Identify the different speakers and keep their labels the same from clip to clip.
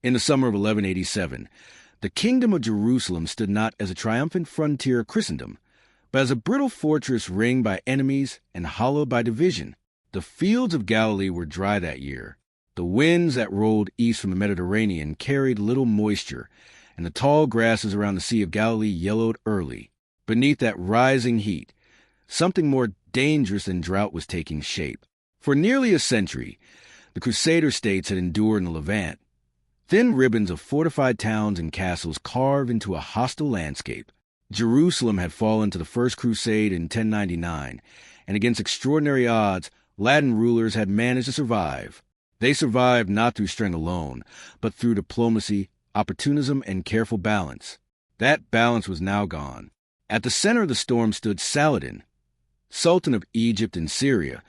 Speaker 1: In the summer of 1187, the Kingdom of Jerusalem stood not as a triumphant frontier of Christendom, but as a brittle fortress ringed by enemies and hollowed by division. The fields of Galilee were dry that year. The winds that rolled east from the Mediterranean carried little moisture, and the tall grasses around the Sea of Galilee yellowed early. Beneath that rising heat, something more dangerous than drought was taking shape. For nearly a century, the Crusader states had endured in the Levant. Thin ribbons of fortified towns and castles carved into a hostile landscape. Jerusalem had fallen to the First Crusade in 1099, and against extraordinary odds, Latin rulers had managed to survive. They survived not through strength alone, but through diplomacy, opportunism, and careful balance. That balance was now gone. At the center of the storm stood Saladin, Sultan of Egypt and Syria,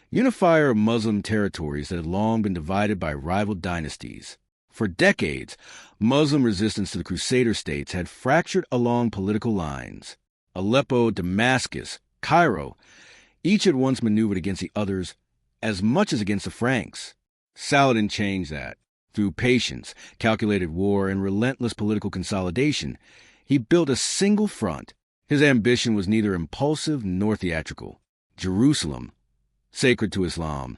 Speaker 1: unifier of Muslim territories that had long been divided by rival dynasties. For decades, Muslim resistance to the Crusader states had fractured along political lines. Aleppo, Damascus, Cairo, each had once maneuvered against the others as much as against the Franks. Saladin changed that. Through patience, calculated war, and relentless political consolidation, he built a single front. His ambition was neither impulsive nor theatrical. Jerusalem, sacred to Islam,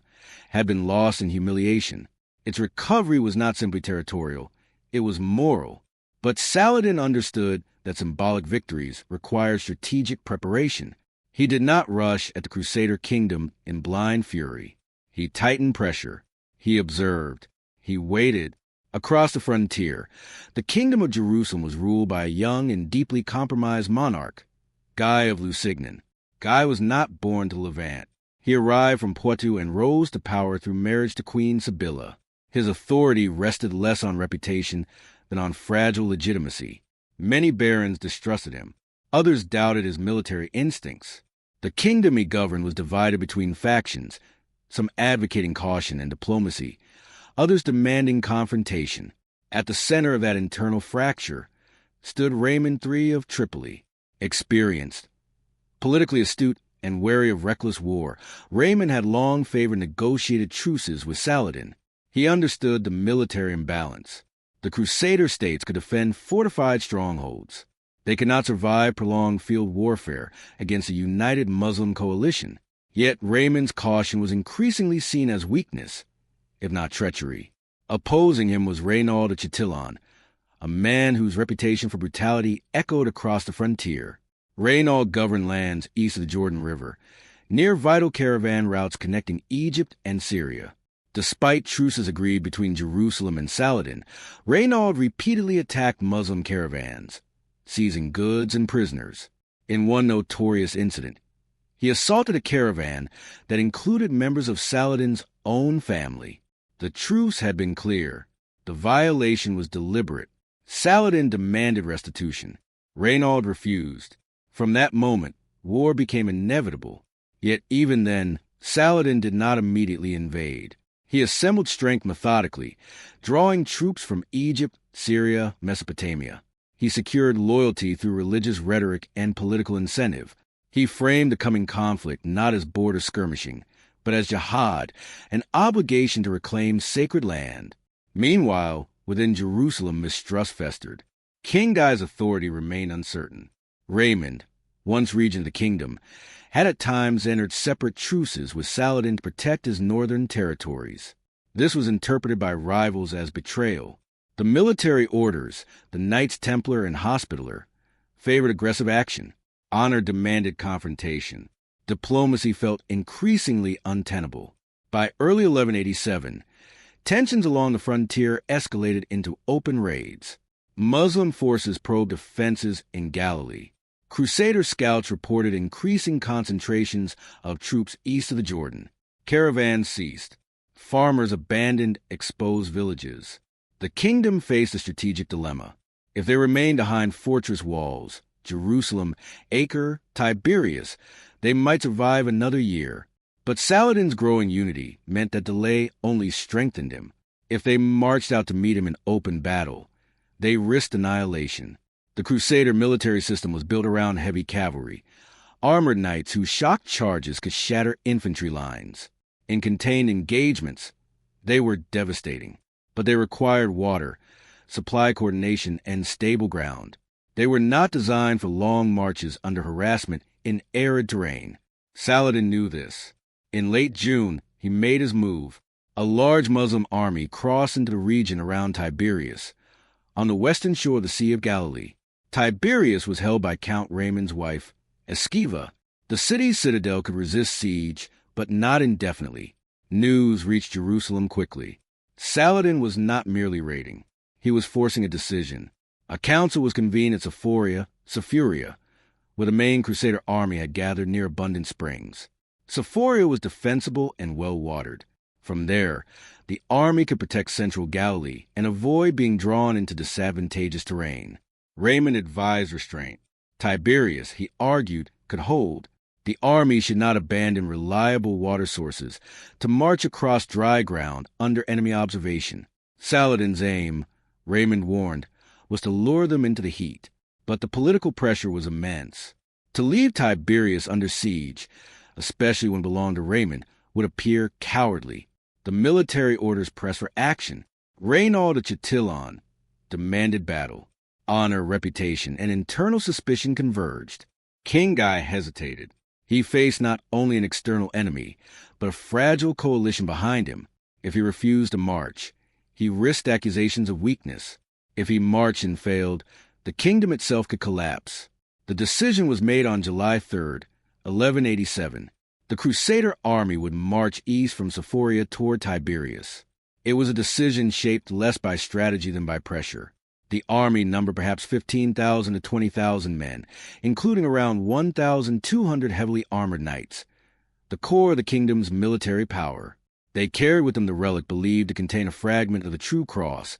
Speaker 1: had been lost in humiliation. Its recovery was not simply territorial, it was moral. But Saladin understood that symbolic victories required strategic preparation. He did not rush at the Crusader Kingdom in blind fury. He tightened pressure. He observed. He waited. Across the frontier, the Kingdom of Jerusalem was ruled by a young and deeply compromised monarch, Guy of Lusignan. Guy was not born to Levant. He arrived from Poitou and rose to power through marriage to Queen Sibylla. His authority rested less on reputation than on fragile legitimacy. Many barons distrusted him. Others doubted his military instincts. The kingdom he governed was divided between factions, some advocating caution and diplomacy, others demanding confrontation. At the center of that internal fracture stood Raymond III of Tripoli. Experienced, politically astute, and wary of reckless war, Raymond had long favored negotiated truces with Saladin. He understood the military imbalance. The Crusader states could defend fortified strongholds. They could not survive prolonged field warfare against a united Muslim coalition. Yet Raymond's caution was increasingly seen as weakness, if not treachery. Opposing him was Reynald of Chatillon, a man whose reputation for brutality echoed across the frontier. Reynald governed lands east of the Jordan River, near vital caravan routes connecting Egypt and Syria. Despite truces agreed between Jerusalem and Saladin, Reynald repeatedly attacked Muslim caravans, seizing goods and prisoners. In one notorious incident, he assaulted a caravan that included members of Saladin's own family. The truce had been clear. The violation was deliberate. Saladin demanded restitution. Reynald refused. From that moment, war became inevitable. Yet even then, Saladin did not immediately invade. He assembled strength methodically, drawing troops from Egypt, Syria, Mesopotamia. He secured loyalty through religious rhetoric and political incentive. He framed the coming conflict not as border skirmishing, but as jihad, an obligation to reclaim sacred land. Meanwhile, within Jerusalem, mistrust festered. King Guy's authority remained uncertain. Raymond, once regent of the kingdom, had at times entered separate truces with Saladin to protect his northern territories. This was interpreted by rivals as betrayal. The military orders, the Knights Templar and Hospitaller, favored aggressive action. Honor demanded confrontation. Diplomacy felt increasingly untenable. By early 1187, tensions along the frontier escalated into open raids. Muslim forces probed defenses in Galilee. Crusader scouts reported increasing concentrations of troops east of the Jordan. Caravans ceased. Farmers abandoned exposed villages. The kingdom faced a strategic dilemma. If they remained behind fortress walls, Jerusalem, Acre, Tiberias, they might survive another year. But Saladin's growing unity meant that delay only strengthened him. If they marched out to meet him in open battle, they risked annihilation. The Crusader military system was built around heavy cavalry, armored knights whose shock charges could shatter infantry lines. In contained engagements, they were devastating. but they required water, supply coordination, and stable ground. They were not designed for long marches under harassment in arid terrain. Saladin knew this. In late June, he made his move. A large Muslim army crossed into the region around Tiberias, on the western shore of the Sea of Galilee. Tiberias was held by Count Raymond's wife, Esquiva. The city's citadel could resist siege, but not indefinitely. News reached Jerusalem quickly. Saladin was not merely raiding. He was forcing a decision. A council was convened at Sephoria, where the main Crusader army had gathered near abundant springs. Sephoria was defensible and well-watered. From there, the army could protect central Galilee and avoid being drawn into disadvantageous terrain. Raymond advised restraint. Tiberias, he argued, could hold. The army should not abandon reliable water sources to march across dry ground under enemy observation. Saladin's aim, Raymond warned, was to lure them into the heat, but the political pressure was immense. To leave Tiberias under siege, especially when it belonged to Raymond, would appear cowardly. The military orders pressed for action. Reynald of Chatillon demanded battle. Honor, reputation, and internal suspicion converged. King Guy hesitated. He faced not only an external enemy, but a fragile coalition behind him. If he refused to march, he risked accusations of weakness. If he marched and failed, the kingdom itself could collapse. The decision was made on July 3rd, 1187. The Crusader army would march east from Sephoria toward Tiberias. It was a decision shaped less by strategy than by pressure. The army numbered perhaps 15,000 to 20,000 men, including around 1,200 heavily armored knights, the core of the kingdom's military power. They carried with them the relic believed to contain a fragment of the true cross,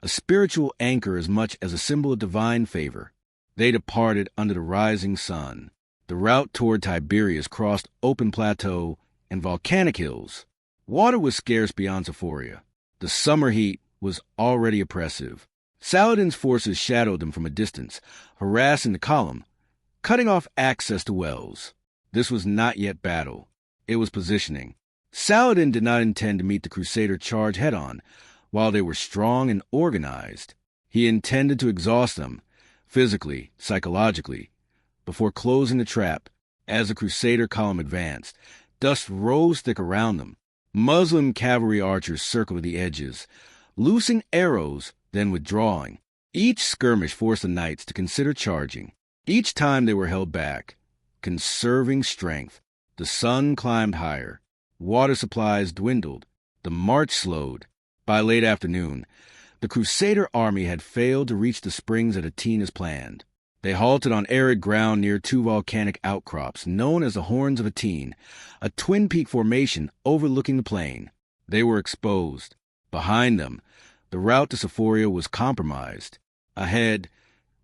Speaker 1: a spiritual anchor as much as a symbol of divine favor. They departed under the rising sun. The route toward Tiberias crossed open plateau and volcanic hills. Water was scarce beyond Sephoria. The summer heat was already oppressive. Saladin's forces shadowed them from a distance, harassing the column, cutting off access to wells. This was not yet battle. It was positioning. Saladin did not intend to meet the Crusader charge head-on, while they were strong and organized. He intended to exhaust them, physically, psychologically, before closing the trap. As the Crusader column advanced, dust rose thick around them. Muslim cavalry archers circled the edges, loosing arrows, then withdrawing. Each skirmish forced the knights to consider charging. Each time they were held back, conserving strength. The sun climbed higher. Water supplies dwindled. The march slowed. By late afternoon, the Crusader army had failed to reach the springs at Hattin as planned. They halted on arid ground near two volcanic outcrops known as the Horns of Hattin, a twin-peak formation overlooking the plain. They were exposed. Behind them, the route to Sephoria was compromised. Ahead,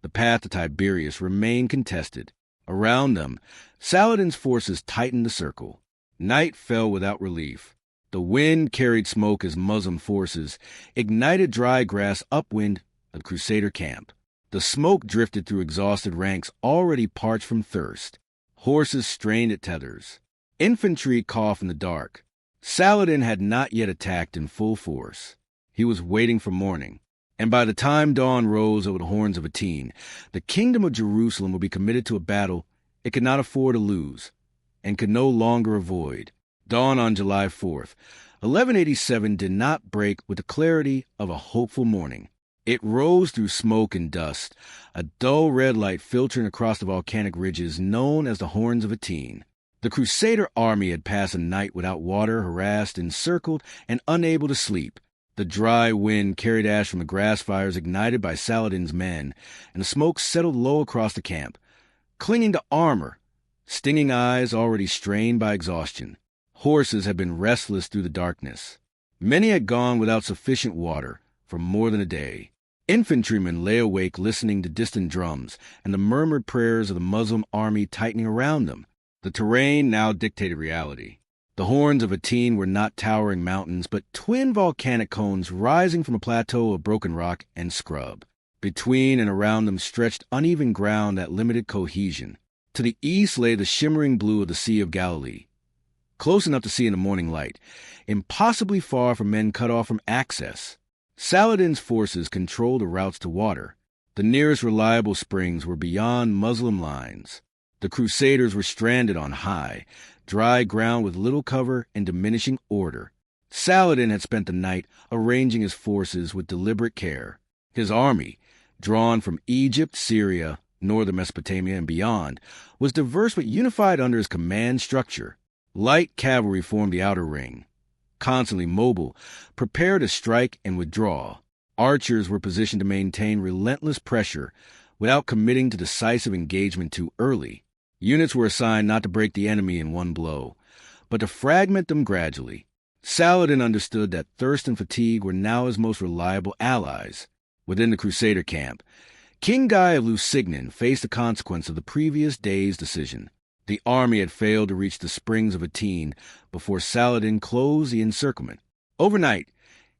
Speaker 1: the path to Tiberias remained contested. Around them, Saladin's forces tightened the circle. Night fell without relief. The wind carried smoke as Muslim forces ignited dry grass upwind of the Crusader camp. The smoke drifted through exhausted ranks already parched from thirst. Horses strained at tethers. Infantry coughed in the dark. Saladin had not yet attacked in full force. He was waiting for morning, and by the time dawn rose over the Horns of Hattin, the kingdom of Jerusalem would be committed to a battle it could not afford to lose, and could no longer avoid. Dawn on July 4th, 1187 did not break with the clarity of a hopeful morning. It rose through smoke and dust, a dull red light filtering across the volcanic ridges known as the Horns of Hattin. The Crusader army had passed a night without water, harassed, encircled, and unable to sleep. The dry wind carried ash from the grass fires ignited by Saladin's men, and the smoke settled low across the camp, clinging to armor, stinging eyes already strained by exhaustion. Horses had been restless through the darkness. Many had gone without sufficient water for more than a day. Infantrymen lay awake listening to distant drums and the murmured prayers of the Muslim army tightening around them. The terrain now dictated reality. The Horns of Hattin were not towering mountains, but twin volcanic cones rising from a plateau of broken rock and scrub. Between and around them stretched uneven ground that limited cohesion. To the east lay the shimmering blue of the Sea of Galilee, close enough to see in the morning light, impossibly far for men cut off from access. Saladin's forces controlled the routes to water. The nearest reliable springs were beyond Muslim lines. The Crusaders were stranded on high, dry ground with little cover and diminishing order. Saladin had spent the night arranging his forces with deliberate care. His army, drawn from Egypt, Syria, northern Mesopotamia, and beyond, was diverse but unified under his command structure. Light cavalry formed the outer ring, constantly mobile, prepared to strike and withdraw. Archers were positioned to maintain relentless pressure without committing to decisive engagement too early. Units were assigned not to break the enemy in one blow, but to fragment them gradually. Saladin understood that thirst and fatigue were now his most reliable allies. Within the Crusader camp, King Guy of Lusignan faced the consequence of the previous day's decision. The army had failed to reach the springs of Hattin before Saladin closed the encirclement. Overnight,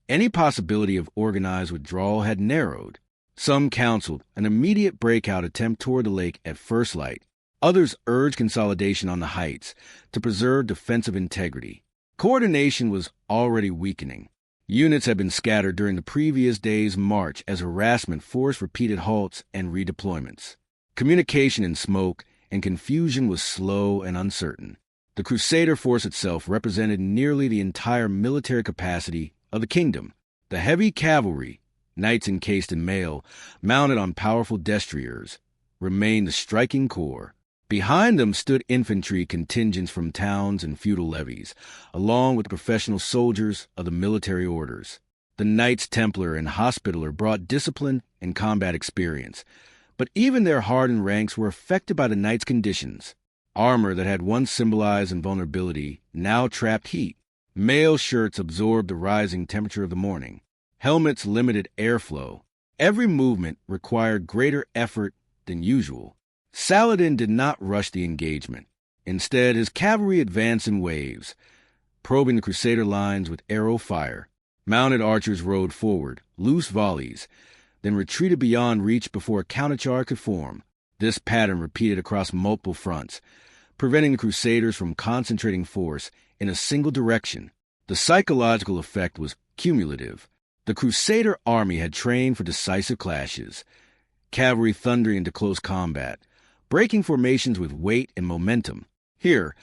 Speaker 1: any possibility of organized withdrawal had narrowed. Some counseled an immediate breakout attempt toward the lake at first light. Others urged consolidation on the heights to preserve defensive integrity. Coordination was already weakening. Units had been scattered during the previous day's march as harassment forced repeated halts and redeployments. Communication in smoke and confusion was slow and uncertain. The Crusader force itself represented nearly the entire military capacity of the kingdom. The heavy cavalry, knights encased in mail, mounted on powerful destriers, remained the striking core. Behind them stood infantry contingents from towns and feudal levies, along with the professional soldiers of the military orders. The Knights Templar and Hospitaller brought discipline and combat experience, but even their hardened ranks were affected by the night's conditions. Armor that had once symbolized invulnerability now trapped heat. Mail shirts absorbed the rising temperature of the morning. Helmets limited airflow. Every movement required greater effort than usual. Saladin did not rush the engagement. Instead, his cavalry advanced in waves, probing the Crusader lines with arrow fire. Mounted archers rode forward, loose volleys, then retreated beyond reach before a countercharge could form. This pattern repeated across multiple fronts, preventing the Crusaders from concentrating force in a single direction. The psychological effect was cumulative. The Crusader army had trained for decisive clashes, cavalry thundering into close combat, breaking formations with weight and momentum. Here,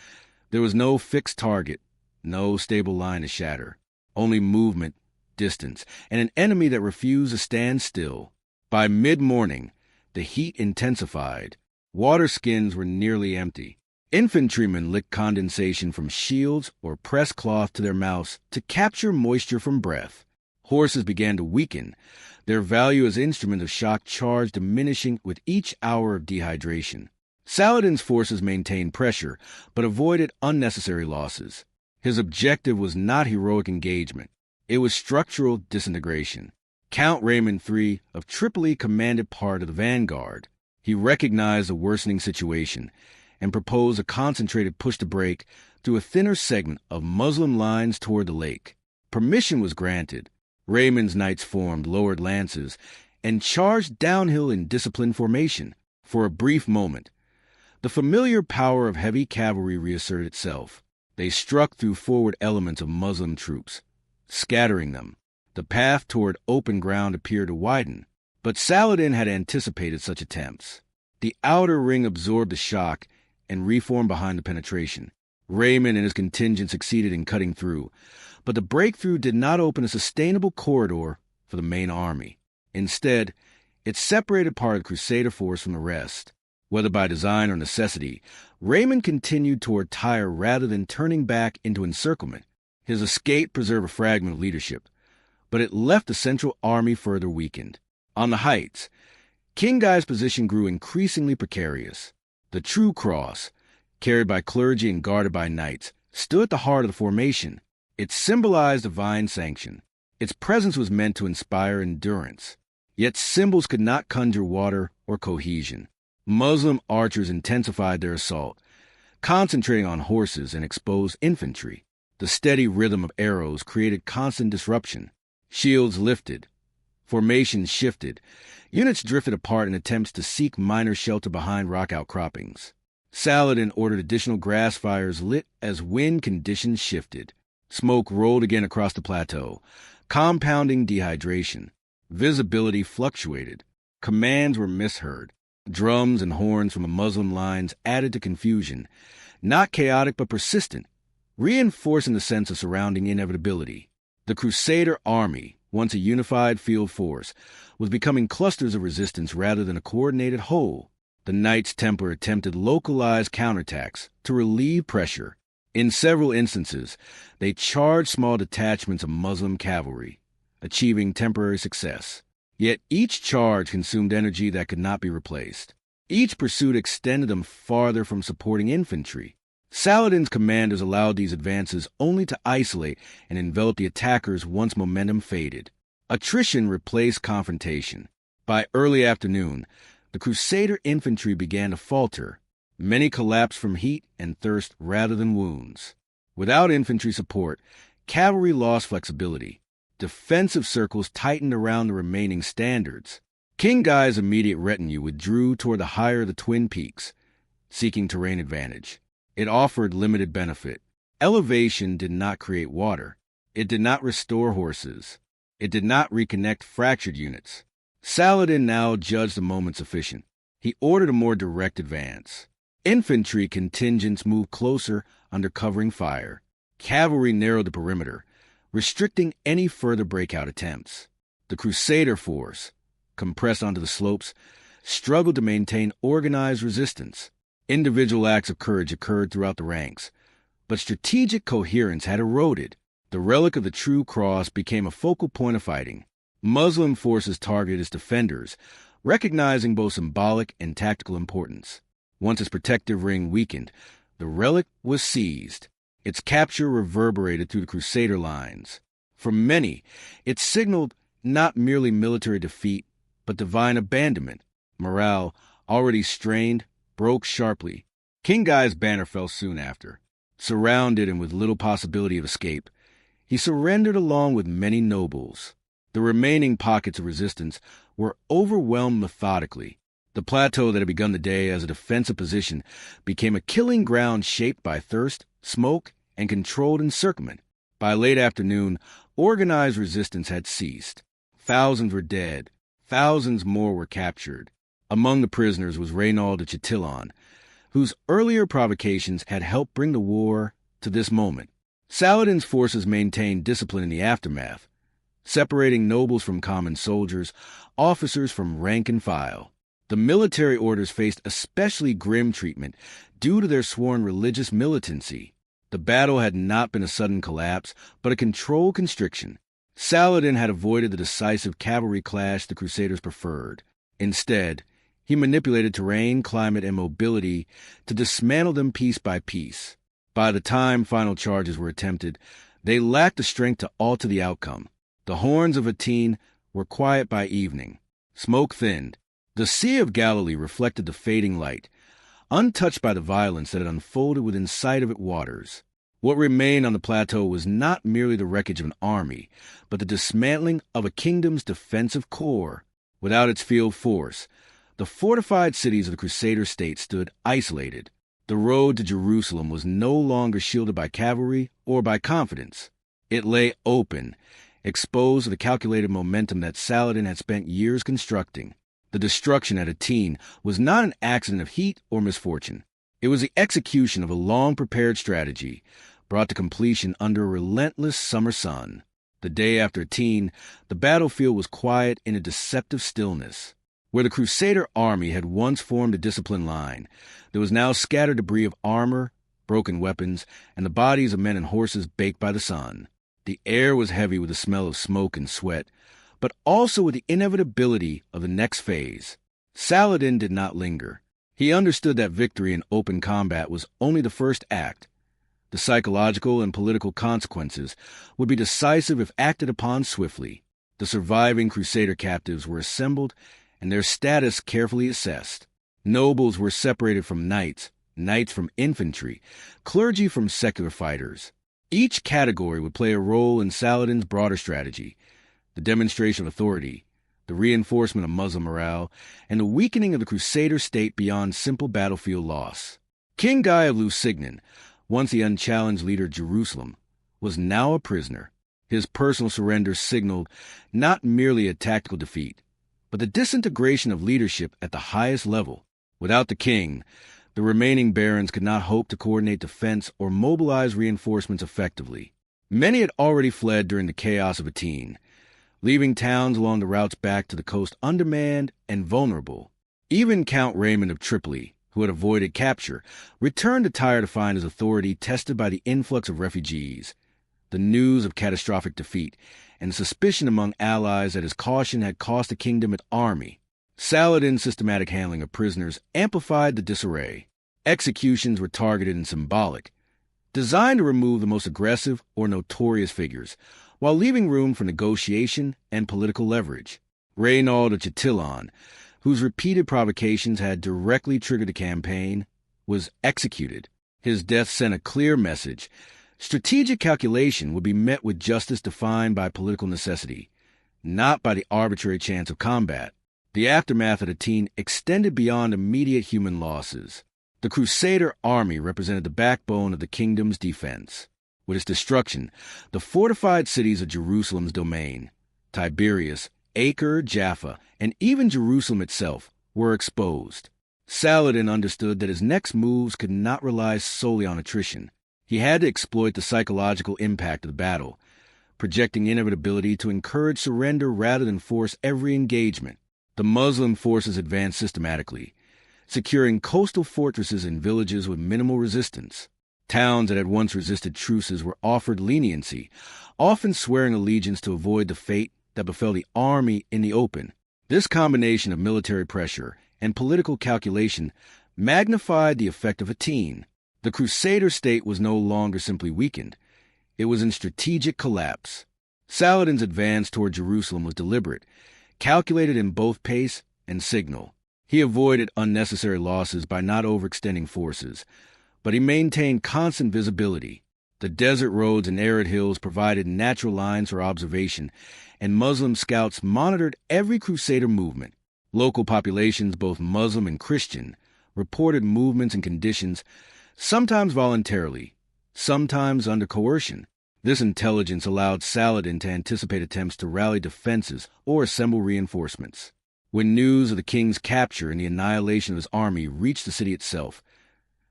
Speaker 1: there was no fixed target, no stable line to shatter, only movement, distance, and an enemy that refused to stand still. By mid-morning, the heat intensified. Water skins were nearly empty. Infantrymen licked condensation from shields or pressed cloth to their mouths to capture moisture from breath. Horses began to weaken, their value as instrument of shock charge diminishing with each hour of dehydration. Saladin's forces maintained pressure, but avoided unnecessary losses. His objective was not heroic engagement. It was structural disintegration. Count Raymond III of Tripoli commanded part of the vanguard. He recognized the worsening situation and proposed a concentrated push to break through a thinner segment of Muslim lines toward the lake. Permission was granted. Raymond's knights formed lowered lances and charged downhill in disciplined formation. For a brief moment, the familiar power of heavy cavalry reasserted itself. They struck through forward elements of Muslim troops, scattering them. The path toward open ground appeared to widen, but Saladin had anticipated such attempts. The outer ring absorbed the shock and reformed behind the penetration. Raymond and his contingent succeeded in cutting through, but the breakthrough did not open a sustainable corridor for the main army. Instead, it separated part of the Crusader force from the rest. Whether by design or necessity, Raymond continued toward Tyre rather than turning back into encirclement. His escape preserved a fragment of leadership, but it left the central army further weakened. On the heights, King Guy's position grew increasingly precarious. The true cross, carried by clergy and guarded by knights, stood at the heart of the formation. It symbolized divine sanction. Its presence was meant to inspire endurance. Yet symbols could not conjure water or cohesion. Muslim archers intensified their assault, concentrating on horses and exposed infantry. The steady rhythm of arrows created constant disruption. Shields lifted. Formations shifted. Units drifted apart in attempts to seek minor shelter behind rock outcroppings. Saladin ordered additional grass fires lit as wind conditions shifted. Smoke rolled again across the plateau, compounding dehydration. Visibility fluctuated. Commands were misheard. Drums and horns from the Muslim lines added to confusion, not chaotic but persistent, reinforcing the sense of surrounding inevitability. The Crusader army, once a unified field force, was becoming clusters of resistance rather than a coordinated whole. The Knights Templar attempted localized counterattacks to relieve pressure. In several instances, they charged small detachments of Muslim cavalry, achieving temporary success. Yet each charge consumed energy that could not be replaced. Each pursuit extended them farther from supporting infantry. Saladin's commanders allowed these advances only to isolate and envelop the attackers once momentum faded. Attrition replaced confrontation. By early afternoon, the Crusader infantry began to falter. Many collapsed from heat and thirst rather than wounds. Without infantry support, cavalry lost flexibility. Defensive circles tightened around the remaining standards. King Guy's immediate retinue withdrew toward the higher of the Twin Peaks, seeking terrain advantage. It offered limited benefit. Elevation did not create water. It did not restore horses. It did not reconnect fractured units. Saladin now judged the moment sufficient. He ordered a more direct advance. Infantry contingents moved closer under covering fire. Cavalry narrowed the perimeter, restricting any further breakout attempts. The Crusader force, compressed onto the slopes, struggled to maintain organized resistance. Individual acts of courage occurred throughout the ranks, but strategic coherence had eroded. The relic of the True Cross became a focal point of fighting. Muslim forces targeted its defenders, recognizing both symbolic and tactical importance. Once its protective ring weakened, the relic was seized. Its capture reverberated through the Crusader lines. For many, it signaled not merely military defeat, but divine abandonment. Morale, already strained, broke sharply. King Guy's banner fell soon after. Surrounded and with little possibility of escape, he surrendered along with many nobles. The remaining pockets of resistance were overwhelmed methodically. The plateau that had begun the day as a defensive position became a killing ground shaped by thirst, smoke, and controlled encirclement. By late afternoon, organized resistance had ceased. Thousands were dead. Thousands more were captured. Among the prisoners was Reynald de Chatillon, whose earlier provocations had helped bring the war to this moment. Saladin's forces maintained discipline in the aftermath, separating nobles from common soldiers, officers from rank and file. The military orders faced especially grim treatment due to their sworn religious militancy. The battle had not been a sudden collapse, but a controlled constriction. Saladin had avoided the decisive cavalry clash the Crusaders preferred. Instead, he manipulated terrain, climate, and mobility to dismantle them piece by piece. By the time final charges were attempted, they lacked the strength to alter the outcome. The Horns of Hattin were quiet by evening. Smoke thinned. The Sea of Galilee reflected the fading light, untouched by the violence that had unfolded within sight of its waters. What remained on the plateau was not merely the wreckage of an army, but the dismantling of a kingdom's defensive core. Without its field force, the fortified cities of the Crusader state stood isolated. The road to Jerusalem was no longer shielded by cavalry or by confidence. It lay open, exposed to the calculated momentum that Saladin had spent years constructing. The destruction at Hattin was not an accident of heat or misfortune. It was the execution of a long-prepared strategy, brought to completion under a relentless summer sun. The day after Hattin, the battlefield was quiet in a deceptive stillness. Where the Crusader army had once formed a disciplined line, there was now scattered debris of armor, broken weapons, and the bodies of men and horses baked by the sun. The air was heavy with the smell of smoke and sweat, but also with the inevitability of the next phase. Saladin did not linger. He understood that victory in open combat was only the first act. The psychological and political consequences would be decisive if acted upon swiftly. The surviving Crusader captives were assembled and their status carefully assessed. Nobles were separated from knights, knights from infantry, clergy from secular fighters. Each category would play a role in Saladin's broader strategy: the demonstration of authority, the reinforcement of Muslim morale, and the weakening of the Crusader state beyond simple battlefield loss. King Guy of Lusignan, once the unchallenged leader of Jerusalem, was now a prisoner. His personal surrender signaled not merely a tactical defeat, but the disintegration of leadership at the highest level. Without the king, the remaining barons could not hope to coordinate defense or mobilize reinforcements effectively. Many had already fled during the chaos of Hattin, leaving towns along the routes back to the coast undermanned and vulnerable. Even Count Raymond of Tripoli, who had avoided capture, returned to Tyre to find his authority tested by the influx of refugees, the news of catastrophic defeat, and suspicion among allies that his caution had cost the kingdom its army. Saladin's systematic handling of prisoners amplified the disarray. Executions were targeted and symbolic, designed to remove the most aggressive or notorious figures, while leaving room for negotiation and political leverage. Reynald of Chatillon, whose repeated provocations had directly triggered the campaign, was executed. His death sent a clear message. Strategic calculation would be met with justice defined by political necessity, not by the arbitrary chance of combat. The aftermath of Hattin extended beyond immediate human losses. The Crusader army represented the backbone of the kingdom's defense. With its destruction, the fortified cities of Jerusalem's domain, Tiberias, Acre, Jaffa, and even Jerusalem itself, were exposed. Saladin understood that his next moves could not rely solely on attrition. He had to exploit the psychological impact of the battle, projecting inevitability to encourage surrender rather than force every engagement. The Muslim forces advanced systematically, securing coastal fortresses and villages with minimal resistance. Towns that had once resisted truces were offered leniency, often swearing allegiance to avoid the fate that befell the army in the open. This combination of military pressure and political calculation magnified the effect of Hattin. The Crusader state was no longer simply weakened. It was in strategic collapse. Saladin's advance toward Jerusalem was deliberate, calculated in both pace and signal. He avoided unnecessary losses by not overextending forces, but he maintained constant visibility. The desert roads and arid hills provided natural lines for observation, and Muslim scouts monitored every Crusader movement. Local populations, both Muslim and Christian, reported movements and conditions, sometimes voluntarily, sometimes under coercion. This intelligence allowed Saladin to anticipate attempts to rally defenses or assemble reinforcements. When news of the king's capture and the annihilation of his army reached the city itself,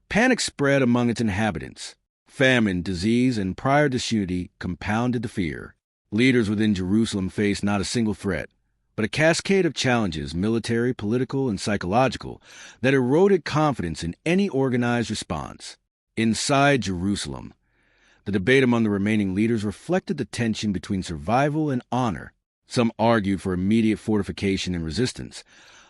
Speaker 1: panic spread among its inhabitants. Famine, disease, and prior disunity compounded the fear. Leaders within Jerusalem faced not a single threat, but a cascade of challenges, military, political, and psychological, that eroded confidence in any organized response. Inside Jerusalem, the debate among the remaining leaders reflected the tension between survival and honor. Some argued for immediate fortification and resistance,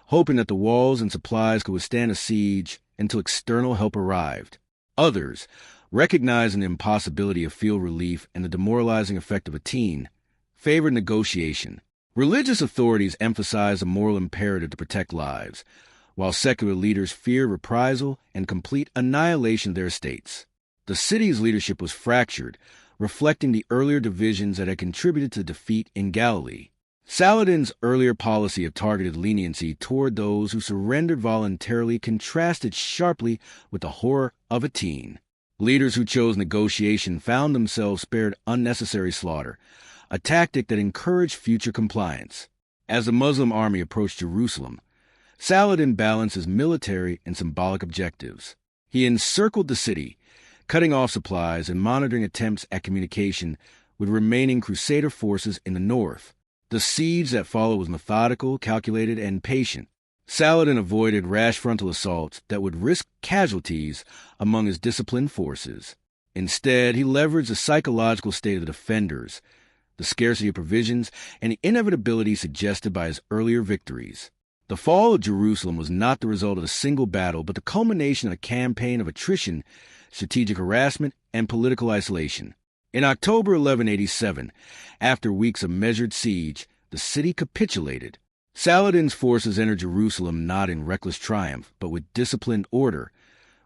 Speaker 1: hoping that the walls and supplies could withstand a siege until external help arrived. Others, recognizing the impossibility of field relief and the demoralizing effect of Hattin, favored negotiation. Religious authorities emphasized the moral imperative to protect lives, while secular leaders feared reprisal and complete annihilation of their estates. The city's leadership was fractured, reflecting the earlier divisions that had contributed to defeat in Galilee. Saladin's earlier policy of targeted leniency toward those who surrendered voluntarily contrasted sharply with the horror of Hattin. Leaders who chose negotiation found themselves spared unnecessary slaughter, a tactic that encouraged future compliance. As the Muslim army approached Jerusalem, Saladin balanced his military and symbolic objectives. He encircled the city, cutting off supplies and monitoring attempts at communication with remaining Crusader forces in the north. The siege that followed was methodical, calculated, and patient. Saladin avoided rash frontal assaults that would risk casualties among his disciplined forces. Instead, he leveraged the psychological state of the defenders, the scarcity of provisions, and the inevitability suggested by his earlier victories. The fall of Jerusalem was not the result of a single battle, but the culmination of a campaign of attrition, strategic harassment, and political isolation. In October 1187, after weeks of measured siege, the city capitulated. Saladin's forces entered Jerusalem not in reckless triumph, but with disciplined order,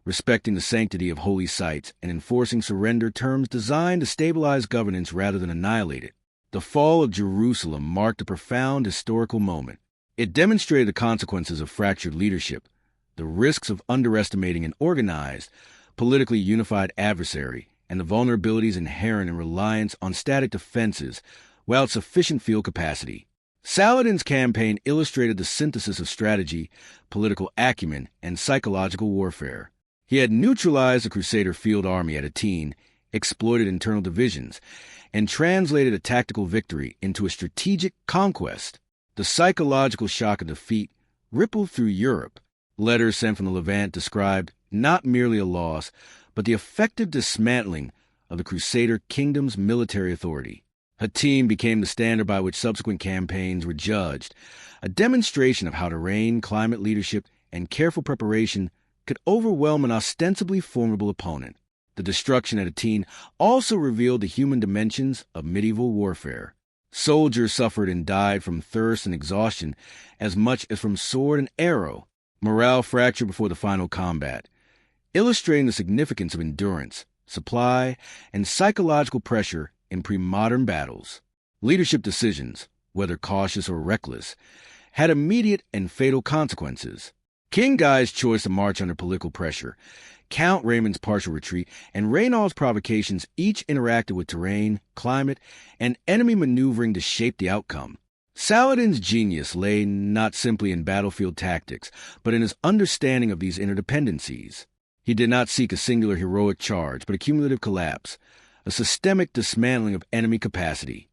Speaker 1: respecting the sanctity of holy sites and enforcing surrender terms designed to stabilize governance rather than annihilate it. The fall of Jerusalem marked a profound historical moment. It demonstrated the consequences of fractured leadership, the risks of underestimating an organized, politically unified adversary, and the vulnerabilities inherent in reliance on static defenses without sufficient field capacity. Saladin's campaign illustrated the synthesis of strategy, political acumen, and psychological warfare. He had neutralized the Crusader field army at Hattin, exploited internal divisions, and translated a tactical victory into a strategic conquest. The psychological shock of defeat rippled through Europe. Letters sent from the Levant described not merely a loss, but the effective dismantling of the Crusader Kingdom's military authority. Hattin became the standard by which subsequent campaigns were judged, a demonstration of how terrain, climate leadership, and careful preparation could overwhelm an ostensibly formidable opponent. The destruction at Hattin also revealed the human dimensions of medieval warfare. Soldiers suffered and died from thirst and exhaustion as much as from sword and arrow. Morale fractured before the final combat, illustrating the significance of endurance, supply, and psychological pressure in pre-modern battles. Leadership decisions, whether cautious or reckless, had immediate and fatal consequences. King Guy's choice to march under political pressure, Count Raymond's partial retreat, and Raynald's provocations each interacted with terrain, climate, and enemy maneuvering to shape the outcome. Saladin's genius lay not simply in battlefield tactics, but in his understanding of these interdependencies. He did not seek a singular heroic charge, but a cumulative collapse, a systemic dismantling of enemy capacity.